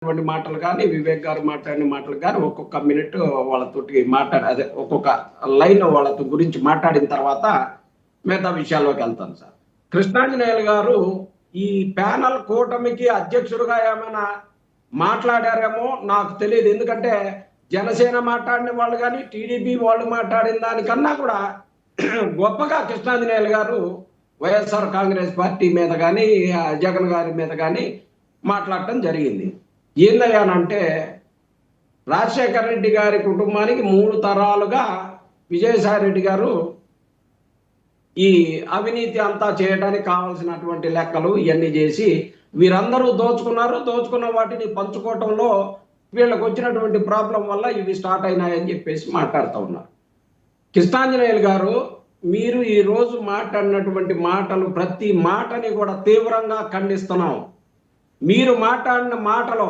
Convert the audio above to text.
మాటలు కానీ వివేక్ గారు మాట్లాడిన మాటలు కానీ ఒక్కొక్క మినిట్ వాళ్ళతోటి అదే ఒక్కొక్క లైన్ వాళ్ళతో గురించి మాట్లాడిన తర్వాత మిగతా విషయాల్లోకి వెళ్తాను సార్. కృష్ణాంజనేయులు గారు ఈ ప్యానల్ కూటమికి అధ్యక్షుడిగా ఏమైనా మాట్లాడారేమో నాకు తెలియదు. ఎందుకంటే జనసేన మాట్లాడిన వాళ్ళు కానీ టీడీపీ వాళ్ళు మాట్లాడిన దానికన్నా కూడా గొప్పగా కృష్ణాంజనేయులు గారు వైఎస్ఆర్ కాంగ్రెస్ పార్టీ మీద కానీ జగన్ గారి మీద కానీ మాట్లాడటం జరిగింది. ఏందయ్యానంటే రాజశేఖర రెడ్డి గారి కుటుంబానికి 3 తరాలుగా విజయసాయి రెడ్డి గారు ఈ అవినీతి అంతా చేయడానికి కావాల్సినటువంటి లెక్కలు ఇవన్నీ చేసి వీరందరూ దోచుకున్న వాటిని పంచుకోవటంలో వీళ్ళకి వచ్చినటువంటి ప్రాబ్లం వల్ల ఇవి స్టార్ట్ అయినాయని చెప్పేసి మాట్లాడుతూ ఉన్నారు. కృష్ణాంజనేయులు గారు, మీరు ఈ రోజు మాట్లాడినటువంటి మాటలు ప్రతి మాటని కూడా తీవ్రంగా ఖండిస్తున్నాం. మీరు మాట్లాడిన మాటలో